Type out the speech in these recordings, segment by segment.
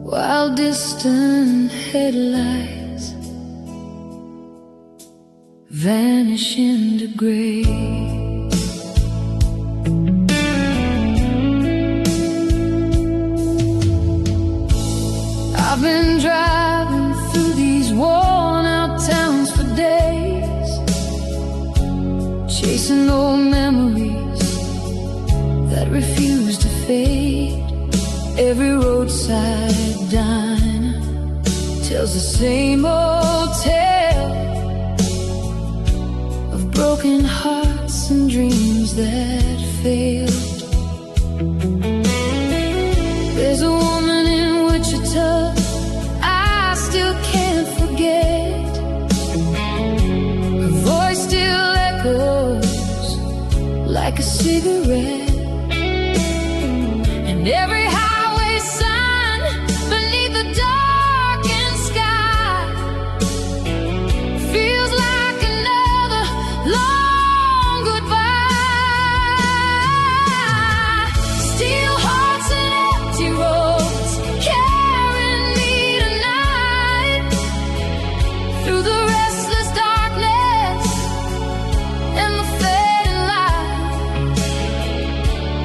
while distant headlights vanish into gray. I've been driving through these worn-out towns for days, chasing old memories that refuse to fade. Every roadside diner tells the same old tale of broken hearts and dreams that failed. There's a woman in Wichita I still can't forget. Her voice still echoes like a cigarette, and every highway sign beneath the darkened sky feels like another long goodbye. Steel hearts and empty roads carrying me tonight through the restless darkness and the fading light.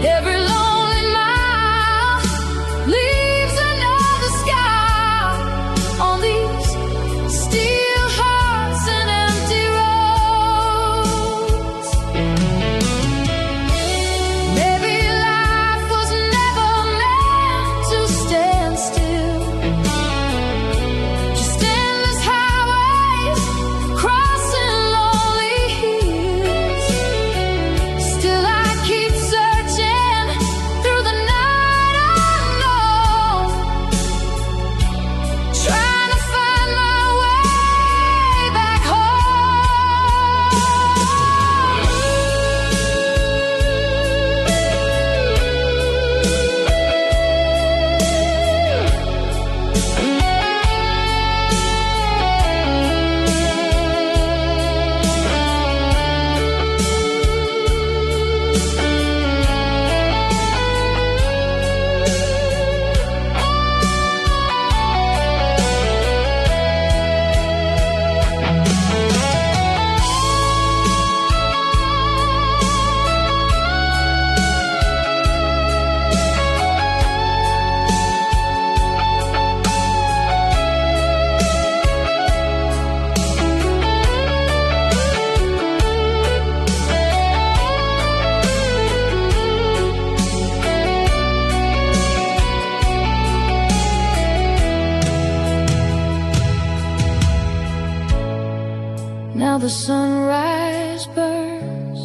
Every lonely mile leaves another scar on these steel hearts and empty roads. Maybe life was never meant to stand still, just endless highways crossing lonely hills. Still I keep searching through the night unknown, trying to find my way back now the sunrise burns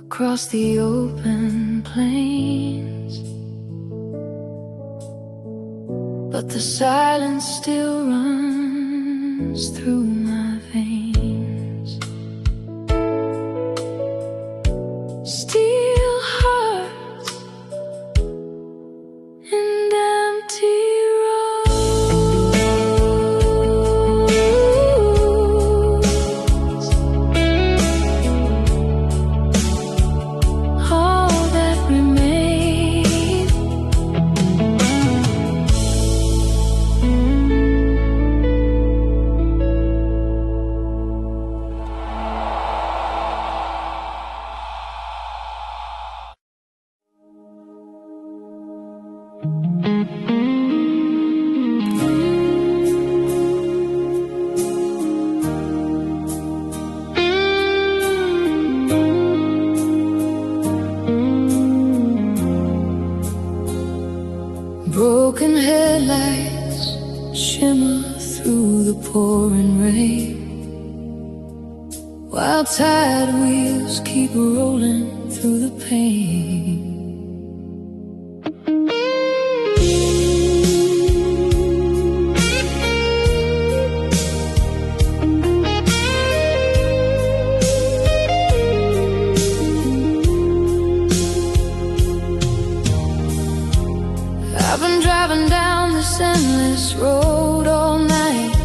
across the open plains, but the silence still runs through my veins. Steel hearts and empty roads, all that remain. Broken headlights shimmer through the pouring rain, while tide wheels keep rolling through the pain. I've been driving down this endless road all night,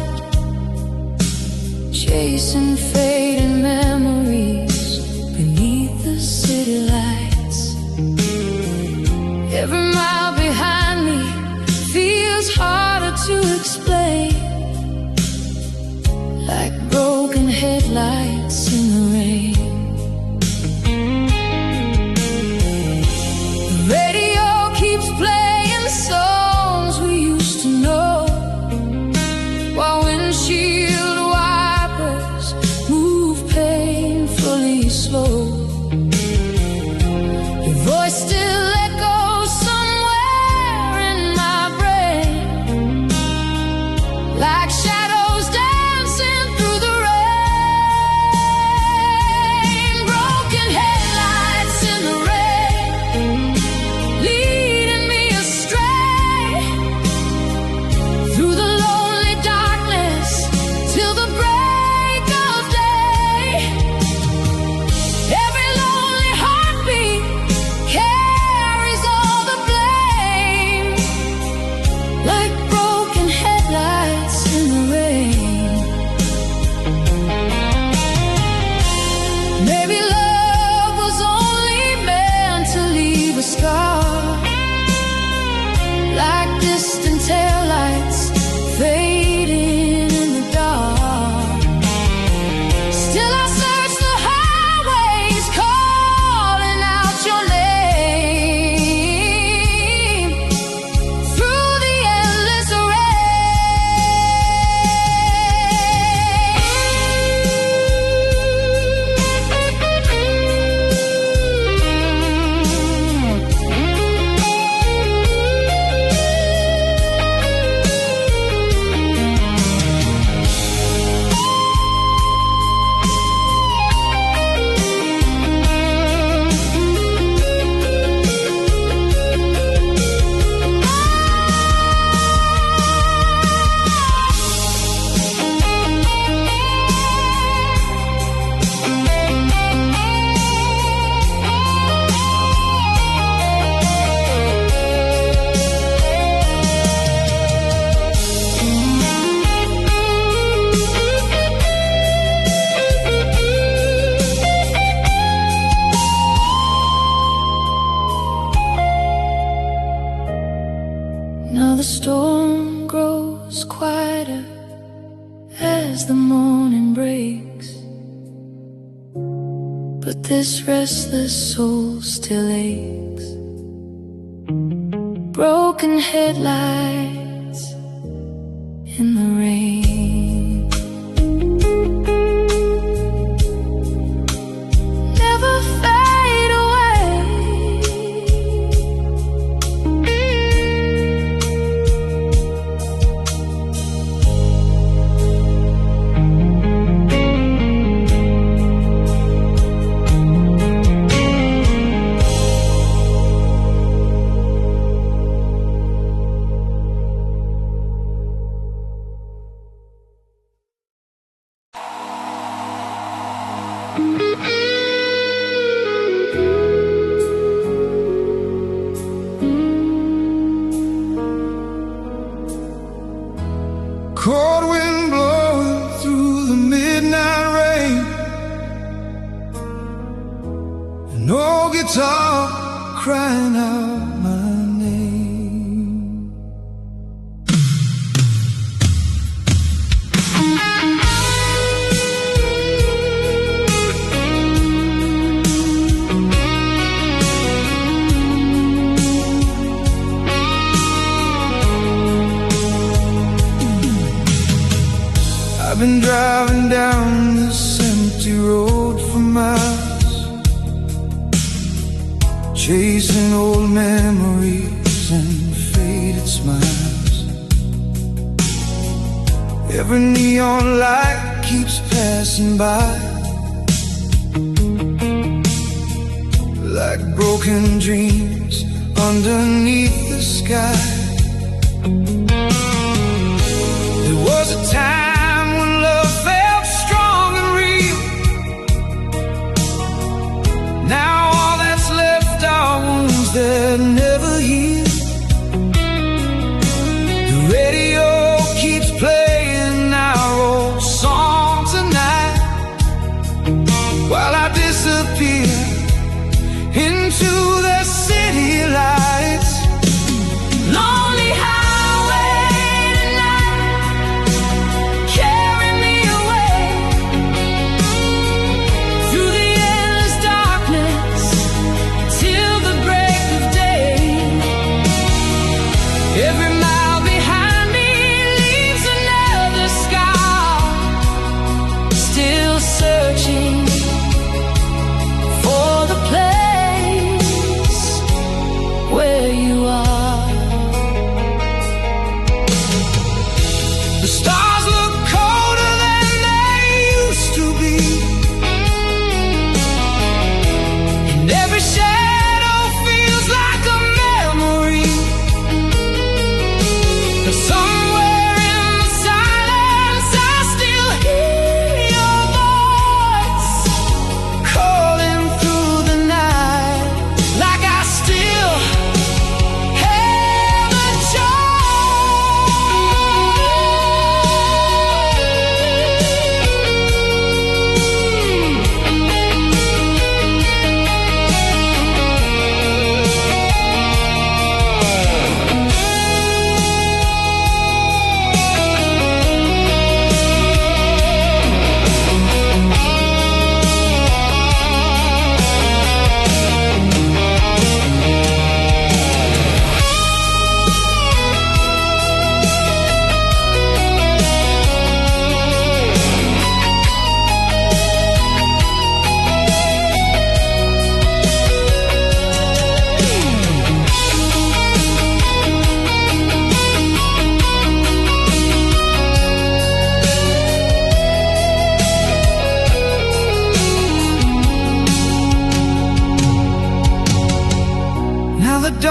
chasing fading memories beneath the city lights. Every mile behind me to explain, like broken headlights in the rain. The radio keeps playing songs we used to know, while windshield wipers move painfully slow. Your voice still echoes somewhere in my brain, like shadows dancing through the rain. Broken headlights in the rain, leading me astray through the lonely darkness till the break of day. Every lonely heartbeat carries all the blame, like broken headlights in the rain. Maybe love was only meant to leave a scar, like distant taillights fading in the dark. Still I search the highways, calling out your name through the endless Now the storm grows quieter as the morning breaks, but this restless soul still aches. Broken headlights in the rain. Never fade away. Cold wind blowing through the midnight rain, an old guitar crying out my name. I've been driving down this empty road for miles, chasing old memories and faded smiles. Every neon light keeps passing by, like broken dreams underneath the sky. There was a time when love felt strong and real. Now all that's left are wounds that never heal. The radio keeps playing our old song tonight, while I disappear into the city lights. Lonely highway tonight.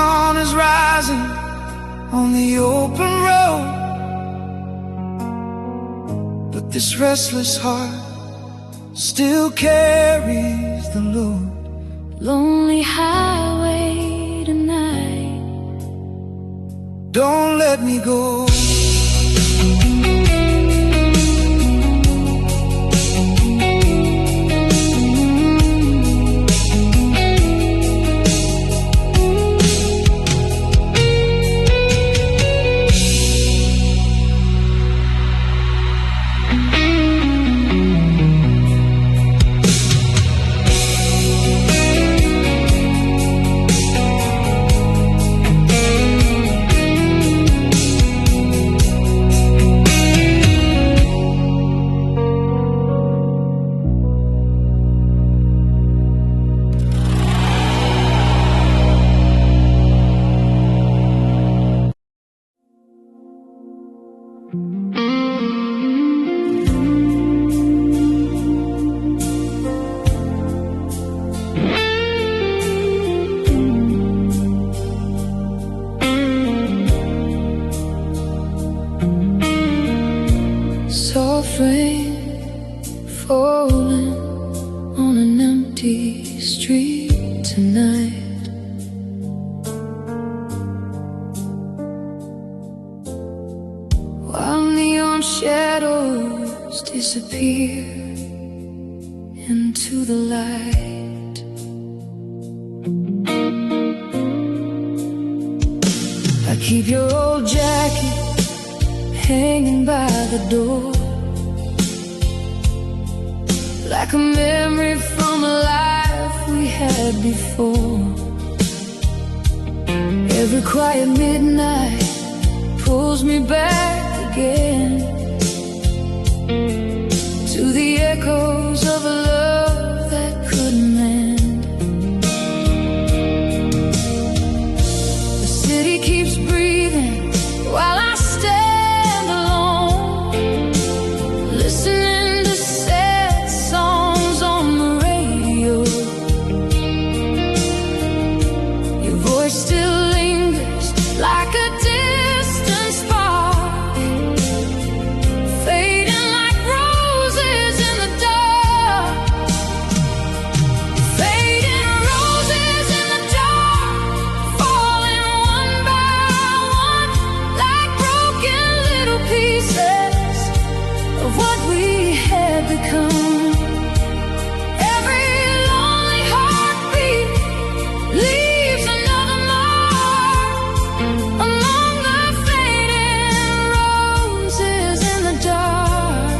sun is rising on the open road, but this restless heart still carries the load. Lonely highway tonight, don't let me go. Soft rain falling on an empty street tonight. While neon shadows disappear into the light, I keep your old jacket hanging by the door, like a memory from a life we had before. Every quiet midnight pulls me back again to the echoes of a love that couldn't end. The city keeps breathing while I stand alone, listening to sad songs on the radio. Your voice still lingers like a distant spark, fading like roses in the dark. Fading roses in the dark, falling one by one like broken little pieces of what we had become. Every lonely heartbeat leaves another mark among the fading roses in the dark.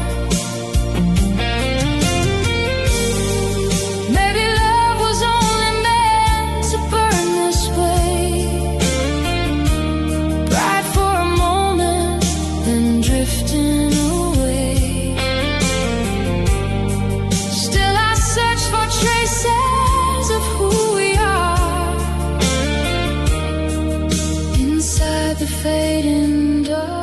Maybe love was only meant to burn this way, bright for a moment, then drifting away. Still I search for traces of who we are inside the fading dark.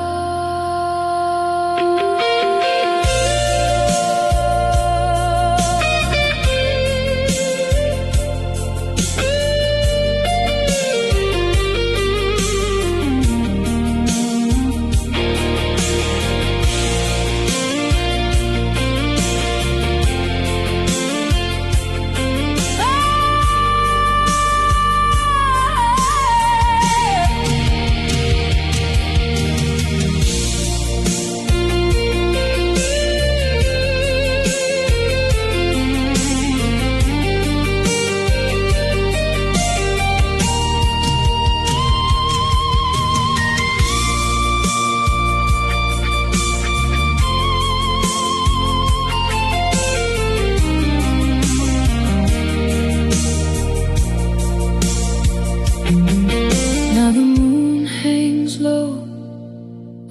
Now the moon hangs low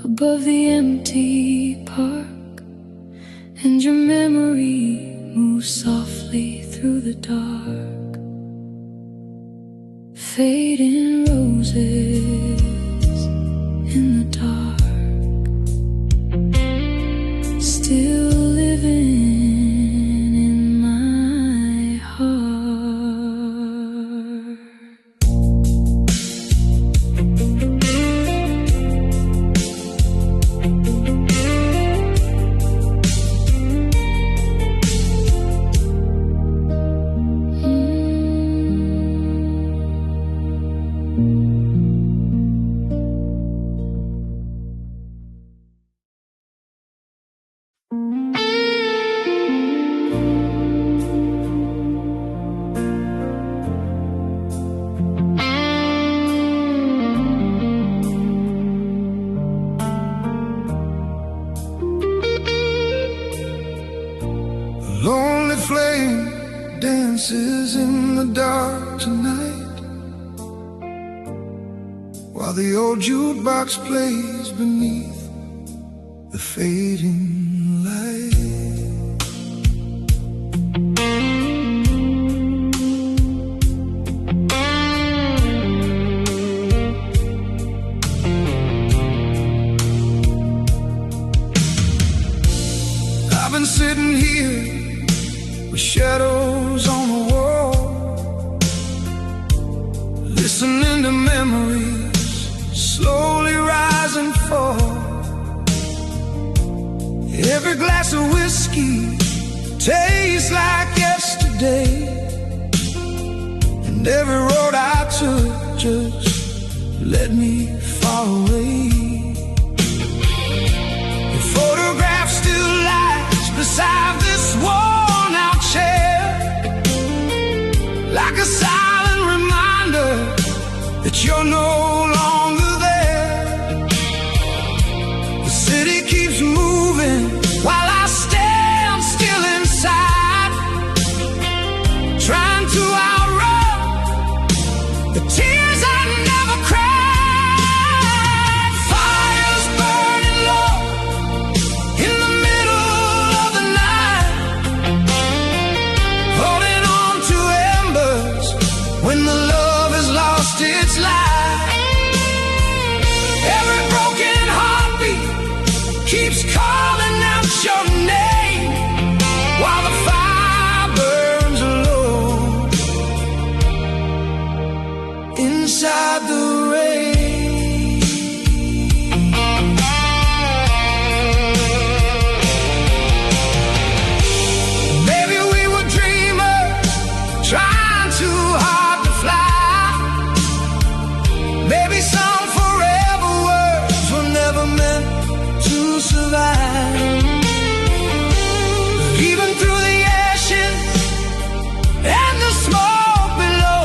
above the empty park, and your memory moves softly through the dark. Fading roses in the dark, still living in my heart. dark tonight, while the old jukebox plays beneath the fading light. I've been sitting here with shadows on the wall, listening to memories slowly rise and fall. Every glass of whiskey tastes like yesterday, and every road I took just led me far away. Your photograph still lies beside this worn-out chair, like a silent reminder that you're no longer there. The city keeps moving while I stand still inside, trying to outrun the tears I never cried. Fires burning low in the middle of the night, holding on to embers when the love has lost its light. Every broken heartbeat keeps calling out your name, while the fire burns low inside the rain. Maybe we were dreamers trying too hard to fly. Maybe some forever words were never meant to survive. But even through the ashes and the smoke below,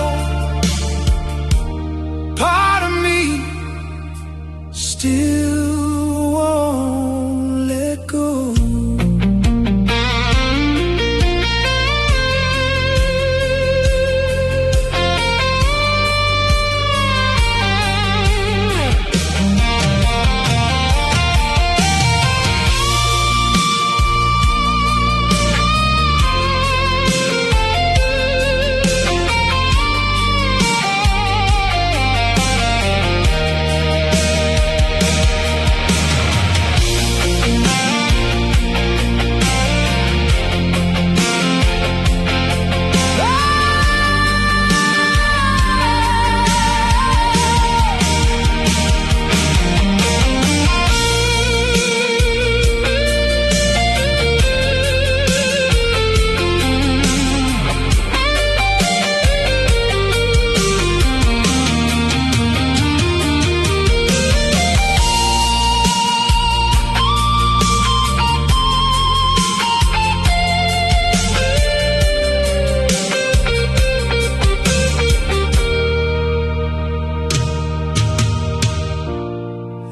part of me still won't let go.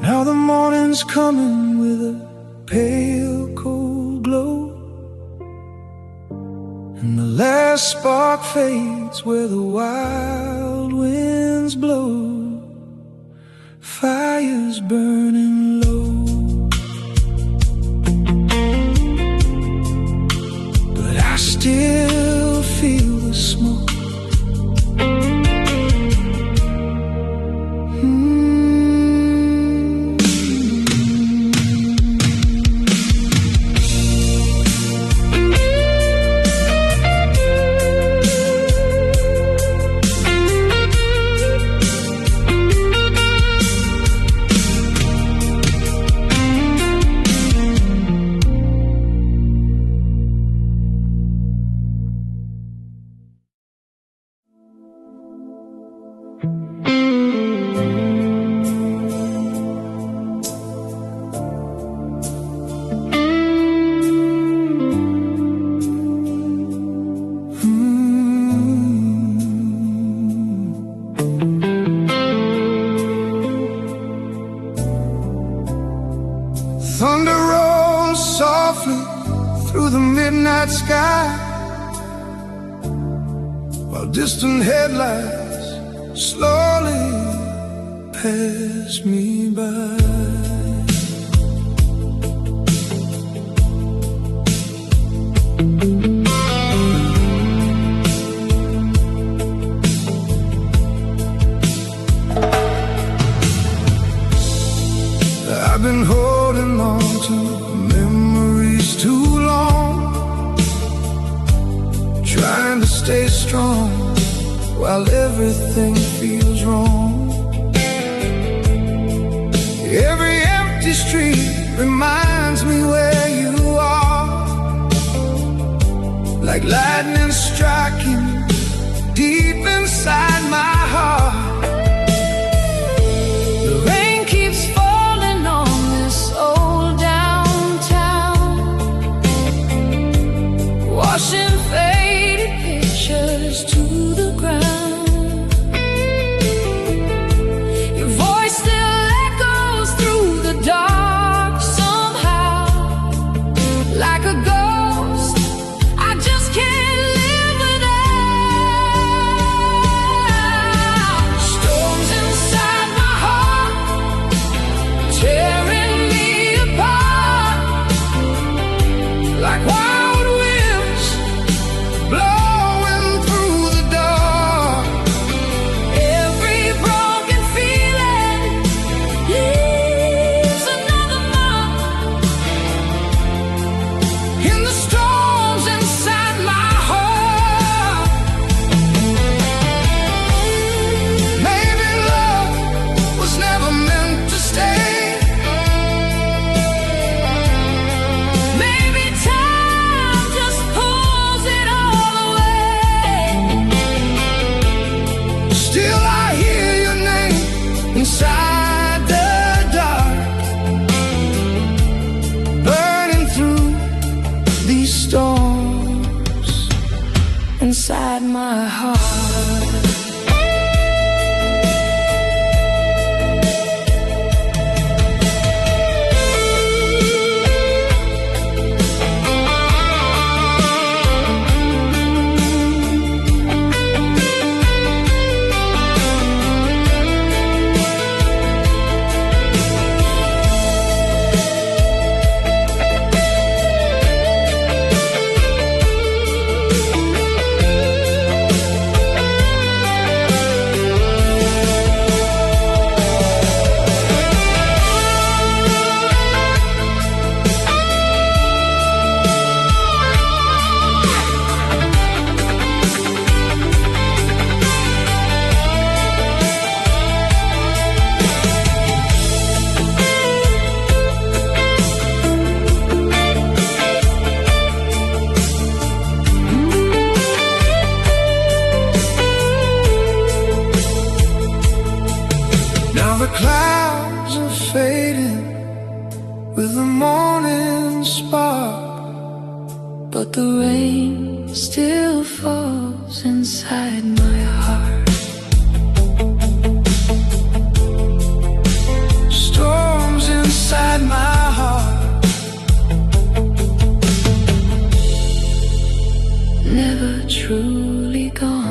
Now the morning's coming with a pale, cold glow, and the last spark fades where the wild winds blow. Fire's burning low, but I still feel the smoke. Thunder rolls softly through the midnight sky, while distant headlights slowly pass me by. I've been holding on to memories too long, trying to stay strong while everything feels wrong. Every empty street reminds me where you are, like lightning striking deep inside my heart. The rain keeps falling on this old downtown, washing faded pictures to the ground. Your voice still echoes through the dark somehow, like a ghost I just can't live without. Storms inside my heart, tearing me apart, like wild winds blowing through the dark. Every broken feeling leaves another mark in the storms inside my heart. Maybe love was never meant to stay. Maybe time just pulls it all away. Still I hear your name inside the dark, burning through these storms inside my heart. Now the clouds are fading with the morning spark, but the rain still falls inside my heart. Storms inside my heart, never truly gone.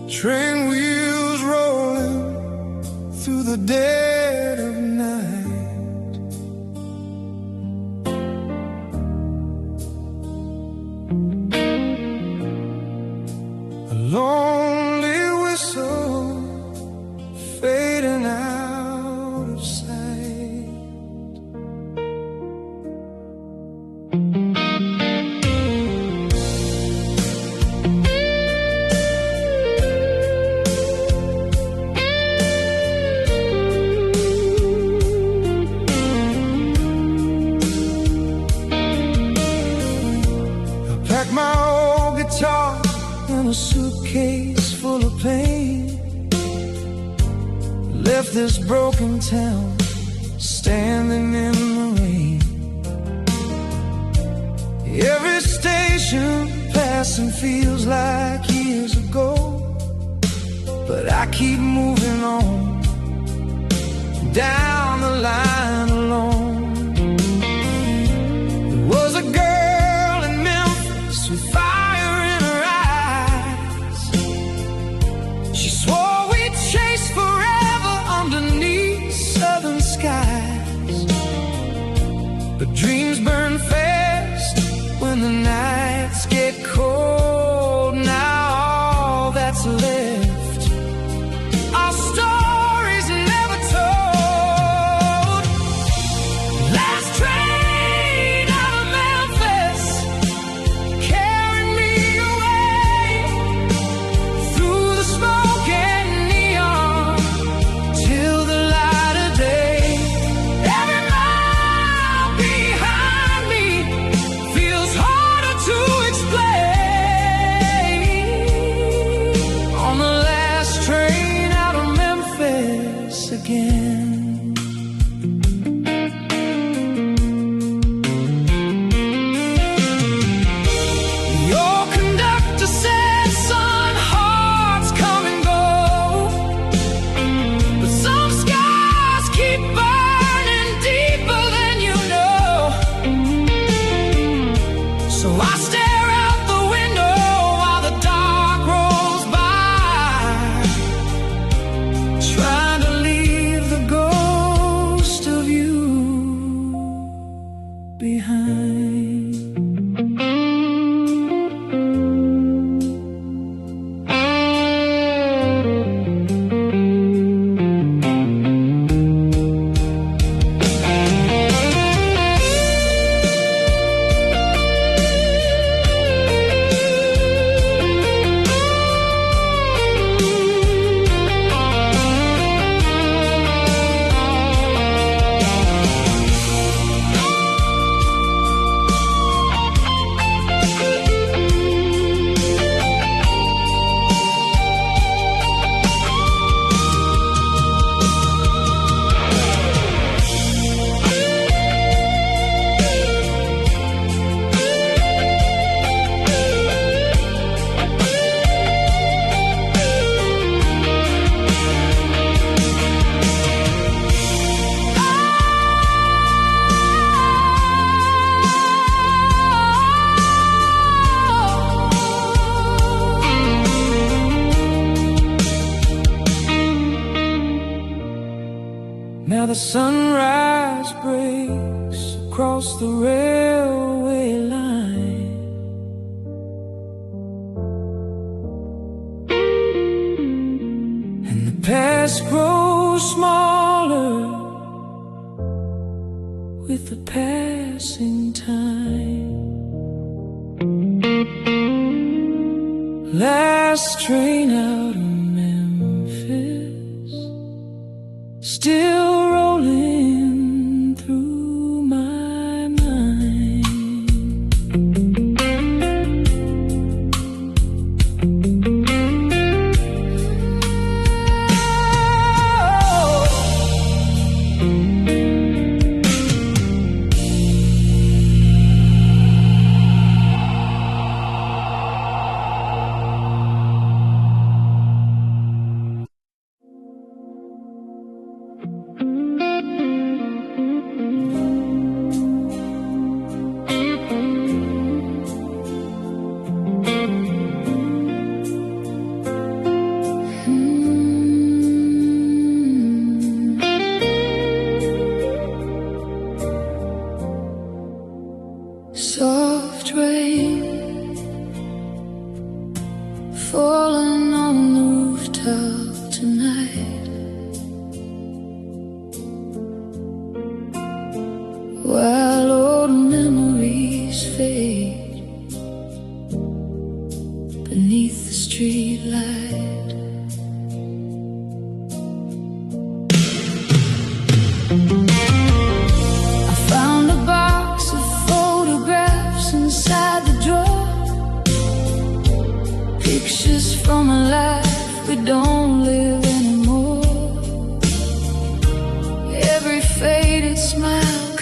Train wheels rolling through the dead of night. 'Cause left this broken town standing in the rain. Every station passing feels like years ago, but I keep moving on down the line alone. There was a girl in Memphis with fire in her eyes. She swore we'd chase forever underneath southern skies, but dreams burn fast when the nights get cold. Now all that's left are stories never told. Last train out of Memphis, carrying me away through the smoke and neon till the light of day. Every mile behind me feels harder to explain. On the last train out of Memphis again. Your conductor said, son, hearts come and go, but some skies keep burning deeper than you know. So I stare out the window while the dark rolls by, trying to leave the ghost of you behind. Now the sunrise breaks across the railway line, and the past grows smaller with the passing time. Last train out of Memphis, still rolling through my mind.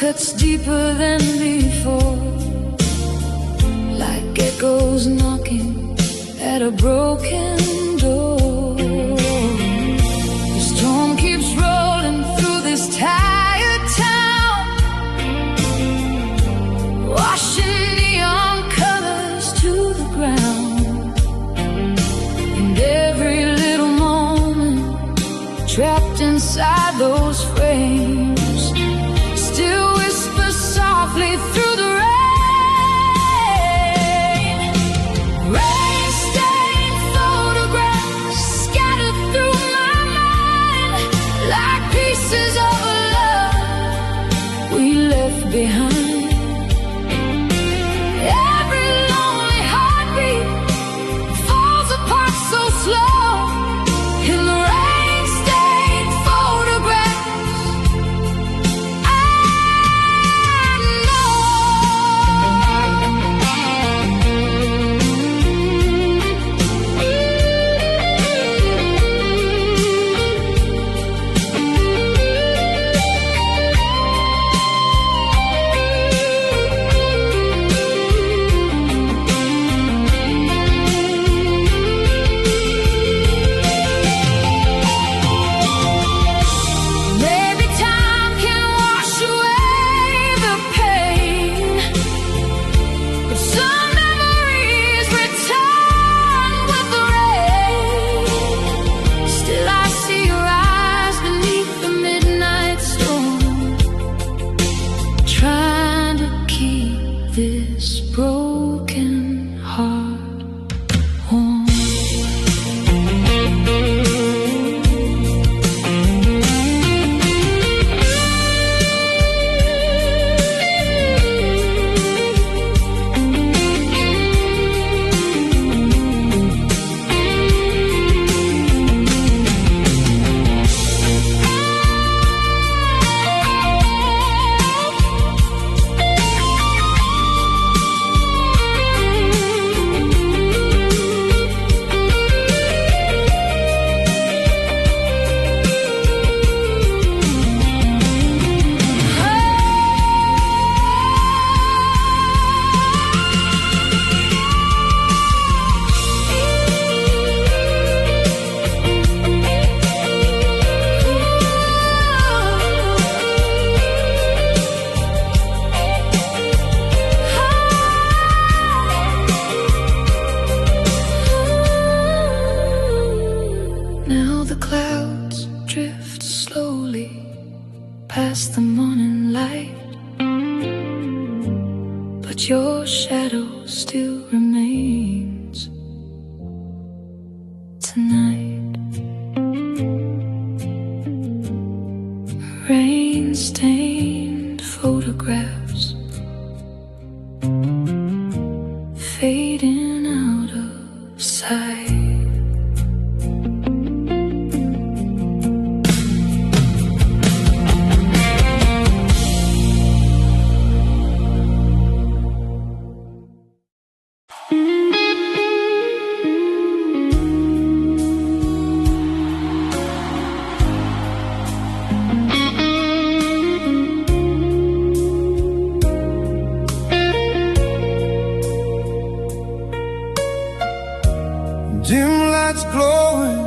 cuts deeper than before, like echoes knocking at a broken door. The storm keeps rolling through this tired town, washing neon colors to the ground. And every little moment trapped inside those frames still whisper softly through the rain. Rain-stained photographs scattered through my mind, like pieces of a love we left behind. Every lonely heartbeat falls apart so slow in the rain-stained photographs. Maybe time can wash away the pain, but some memories return with the rain. Still I see your eyes beneath the midnight storm, trying to keep this broken heart warm. Now the clouds drift slowly past the morning light, but your shadow still remains tonight. Rain-stained photographs fading out of sight. Dim lights glowing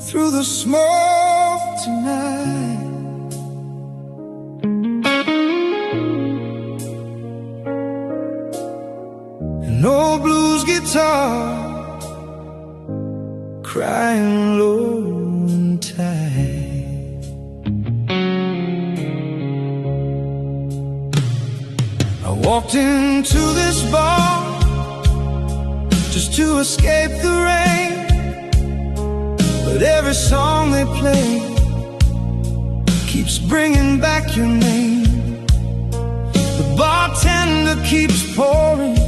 through the smoke tonight. An old blues guitar crying low and tight. I walked into this bar just to escape the rain, but every song they play keeps bringing back your name. The bartender keeps pouring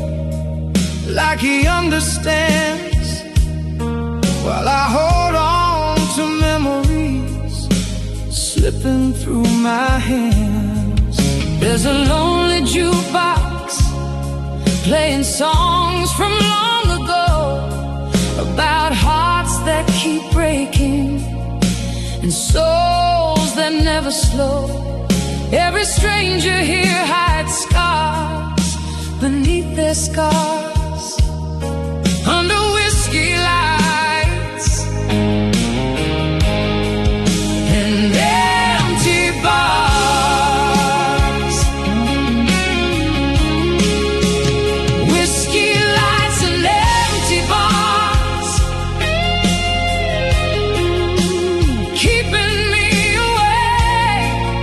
like he understands, while I hold on to memories slipping through my hands. There's a lonely jukebox playing songs from long ago about hearts that keep breaking and souls that never slow. Every stranger here hides scars beneath their scars, under whiskey lights and empty bars. Whiskey lights and empty bars, keeping me awake,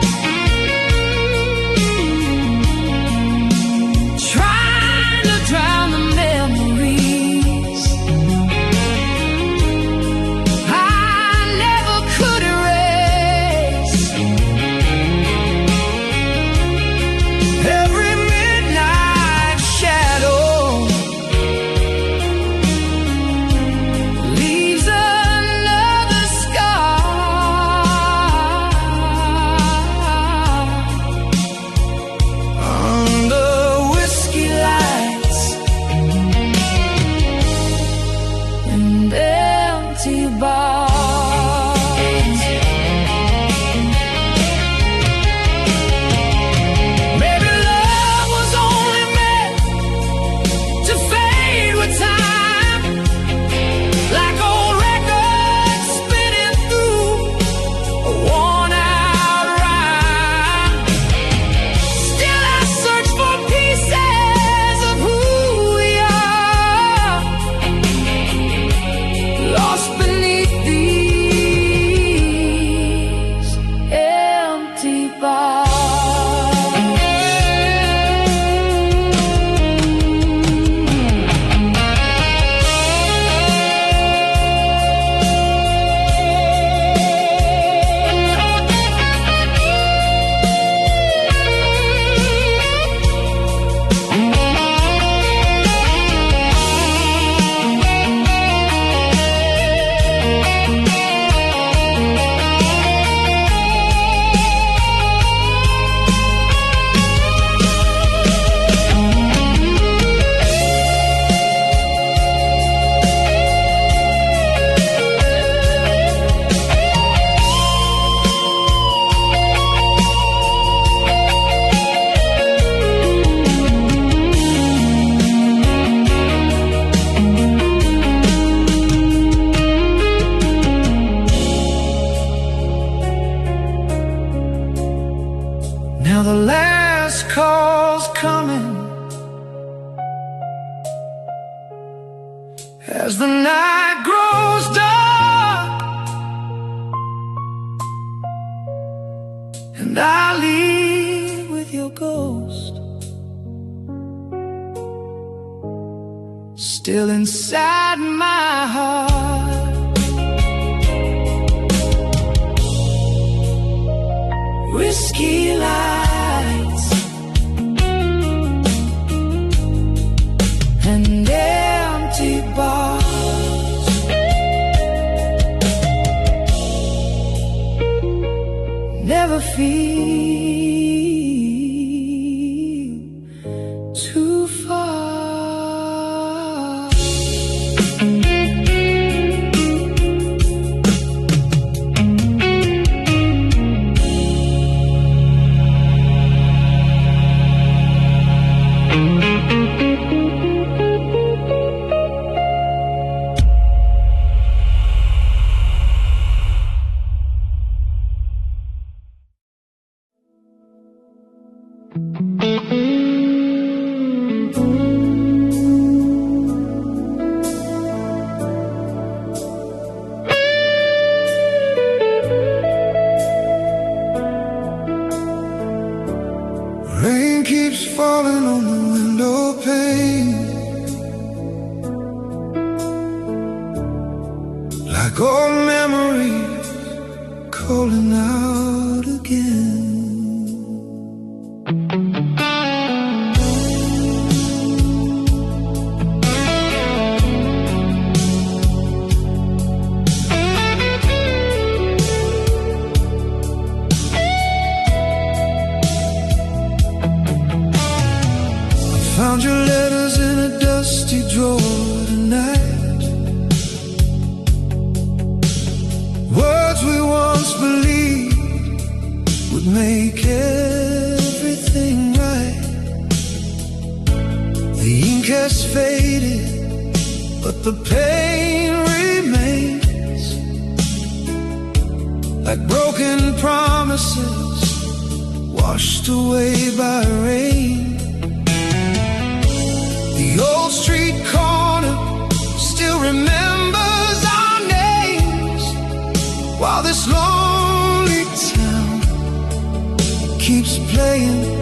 trying to drown the memories I never could erase. Every midnight shadow leaves another scar. Under whiskey lights and empty bars. Maybe love was only meant to fade with time, like old records spinning through a worn-out rhyme. Still I search for pieces of who we are, lost beneath these empty bars. Now the last call's coming as the night grows dark, and I leave with your ghost still inside my heart. Whiskey lights and empty bars, never feel too far. Rain keeps falling on the window pane, like old memories calling out again. Found your letters in a dusty drawer tonight. Words we once believed would make it everything right. The ink has faded, but the pain remains, like broken promises washed away by rain. The old street corner still remembers our names, while this lonely town keeps playing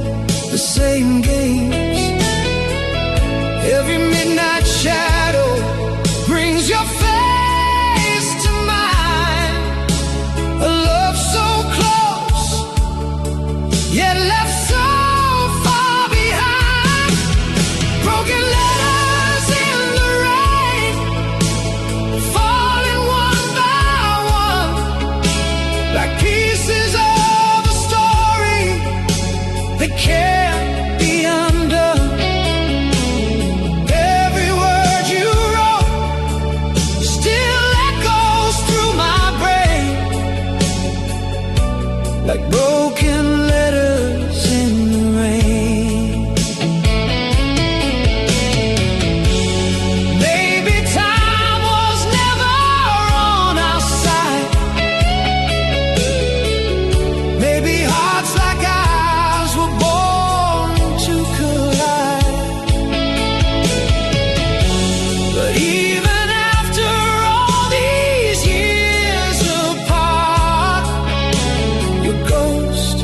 the same games. Every midnight shadow brings your face to mine. A love so close, yet left so far behind. Broken letters in the rain, falling one by one, like pieces of a story that can't be undone. Every word you wrote still echoes through my brain, like broken letters in the rain. Maybe time was never on our side. Maybe hearts like ours were born to collide. But even after all these years apart, your ghost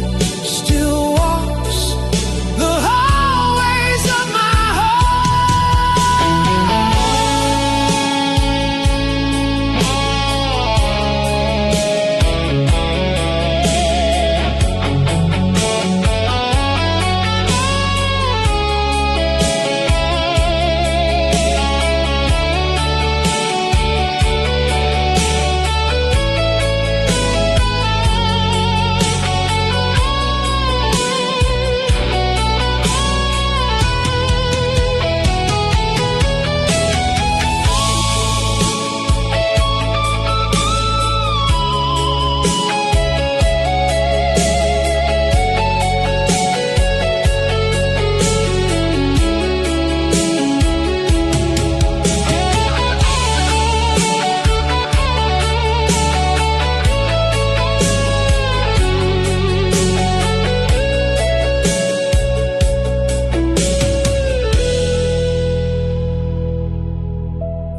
still walks the hallways of my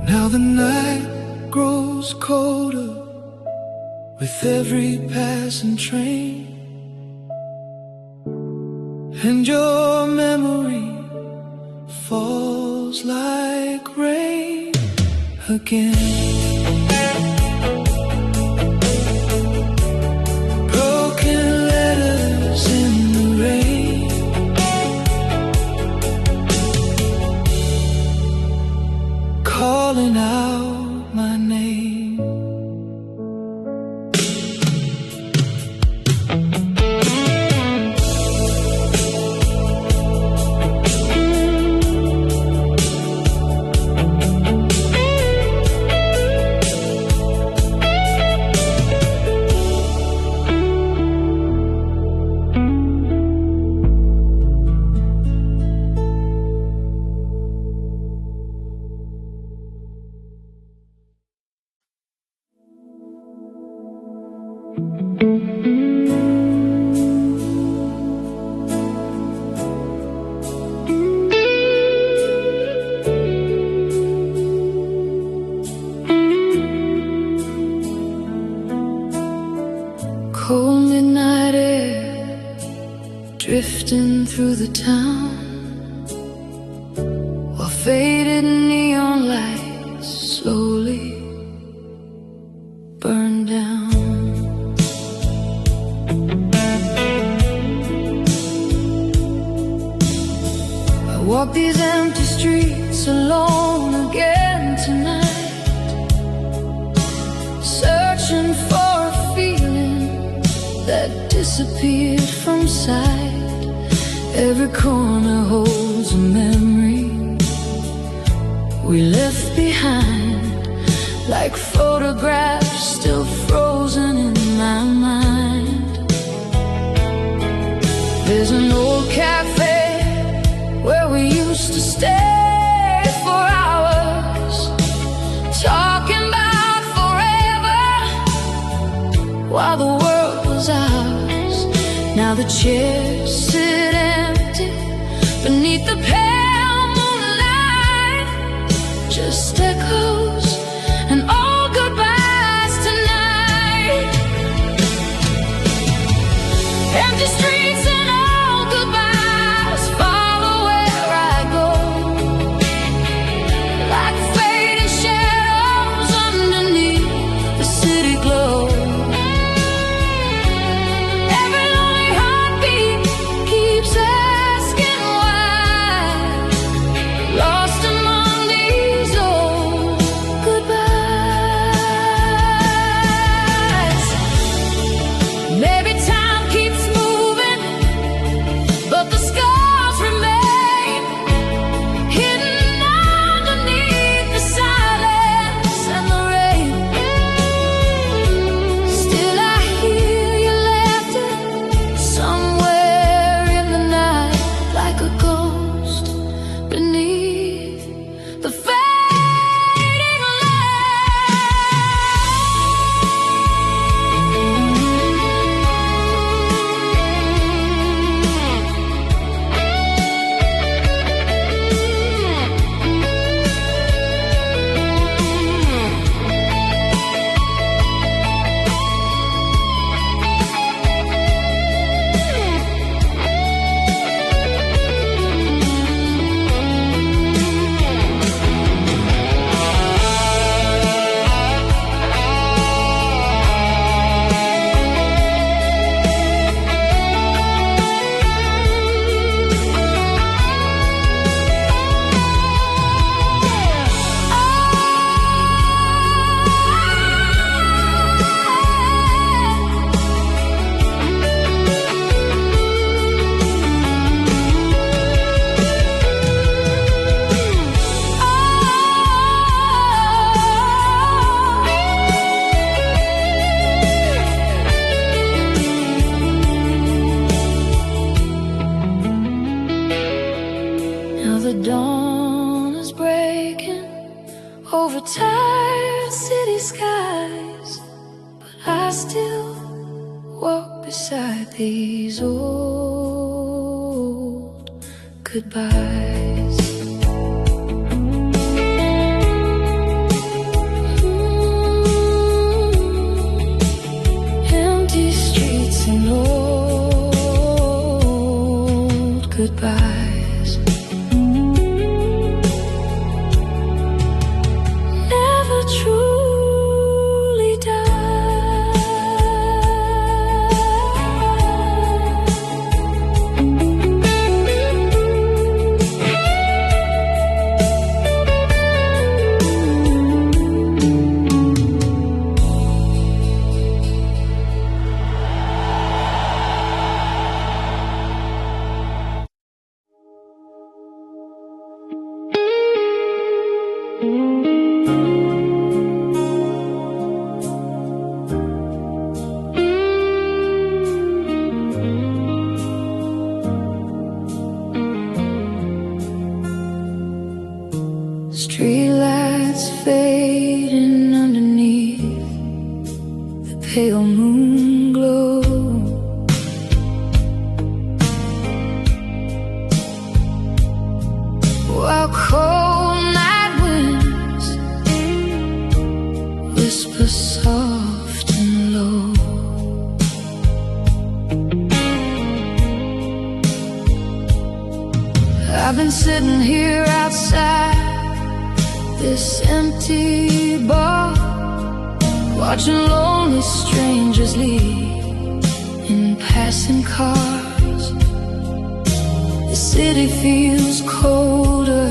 Now the night grows colder with every passing train, and your memory falls like rain again. Broken letters in the rain, calling out my name. Cold midnight air drifting through the town, while faded neon lights slowly burn down. I walk these empty streets alone again tonight, searching for a feeling that disappeared from sight. Every corner holds a memory we left behind, like photographs still frozen in my mind. There's an old the world was ours. Now the chairs sit empty beneath the pale moonlight, just echoes and all goodbyes tonight. Empty streets and all goodbyes follow where I go, like fading shadows underneath the city glow. Every lonely heartbeat keeps asking why, lost among these old goodbyes. Maybe time keeps moving, but the scars remain hidden underneath the silence and the rain. Still I hear your laughter somewhere in the night, like a ghost beneath the fading Now the dawn is breaking over tired city skies, but I still walk beside these old goodbyes. Empty streets and old goodbyes. Never truly Streetlights fading underneath the pale moon glow. While cold night winds whisper soft and low. I've been sitting here outside this empty bar, watching lonely strangers leave in passing cars. The city feels colder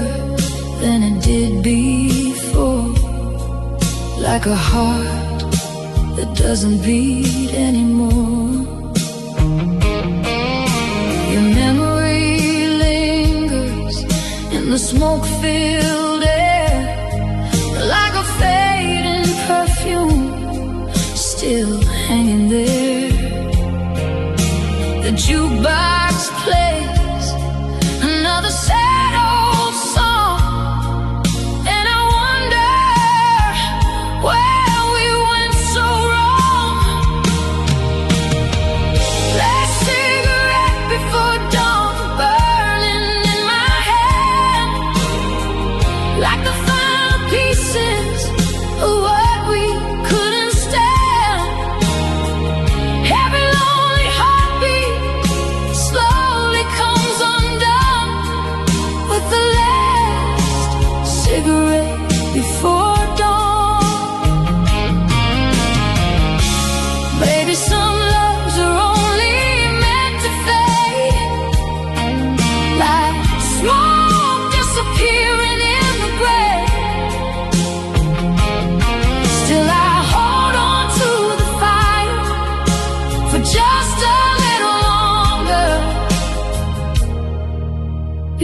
than it did before, like a heart that doesn't beat anymore. Your memory lingers in the smoke-filled air, like a fading perfume still hanging there. The jukebox plays another sad old song, and I wonder where we went so wrong.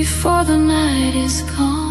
before the night is gone.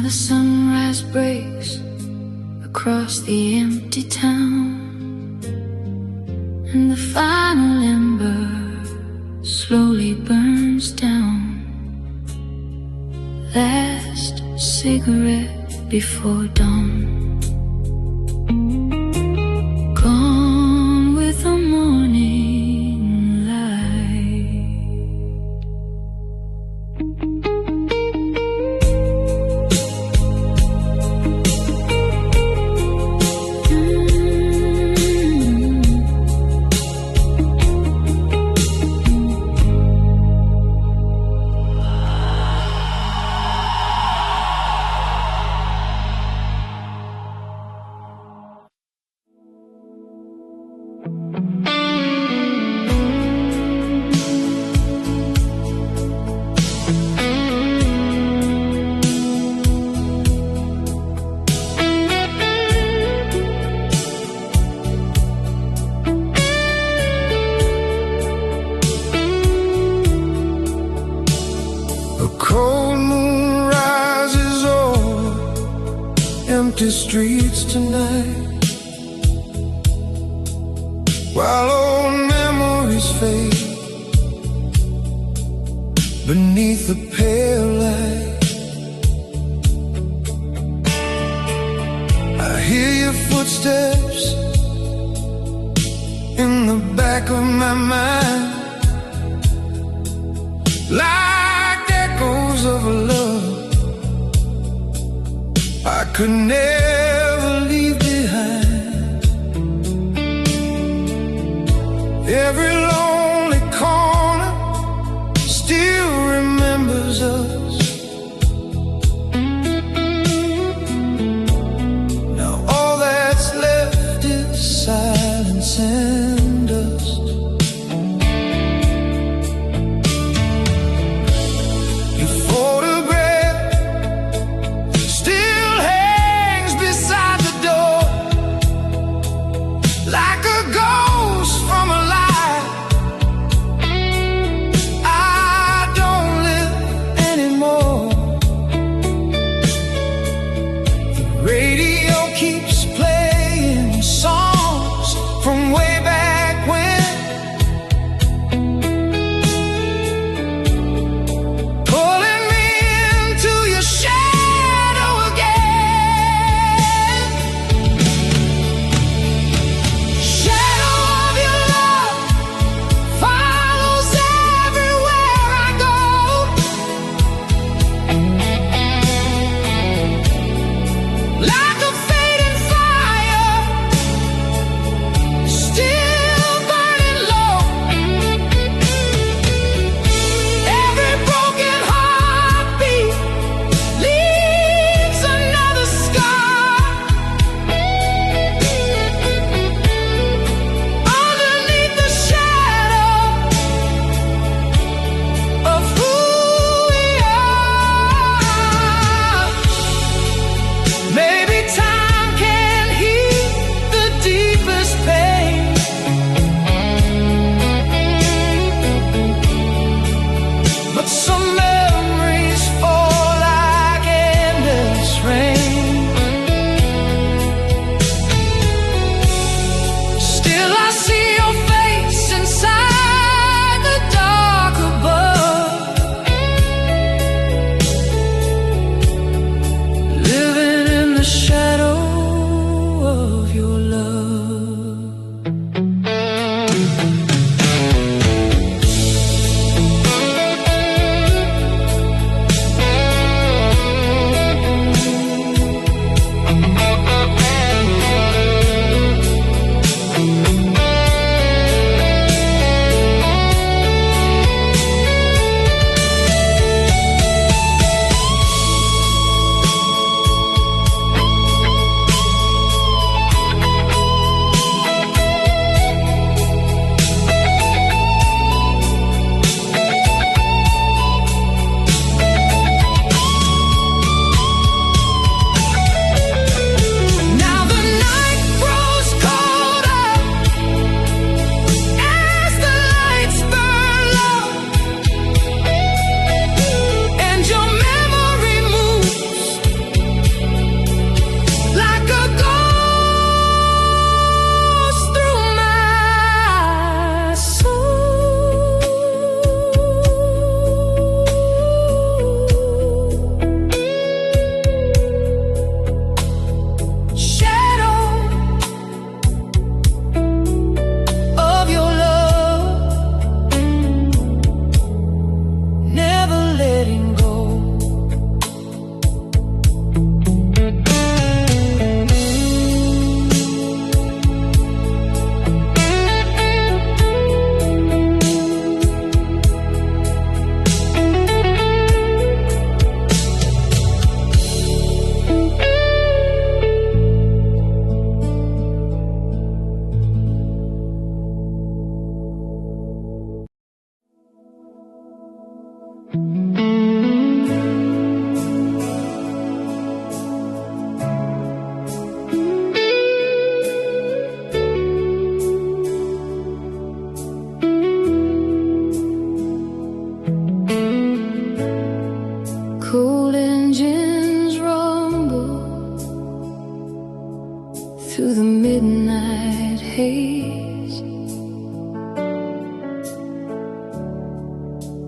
The sunrise breaks across the empty town, and the final ember slowly burns down. Last cigarette before dawn, gone with the morning light. Cold moon rises over empty streets tonight, while old memories fade beneath the pale light. I hear your footsteps in the back of my mind, like echoes of a love I could never leave behind. Every lonely corner still remembers us. Now all that's left is silence and dust. Your photograph still hangs beside the door, like a ghost from a lie.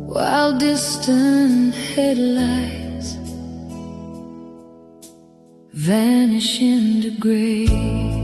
while distant headlights vanish into gray.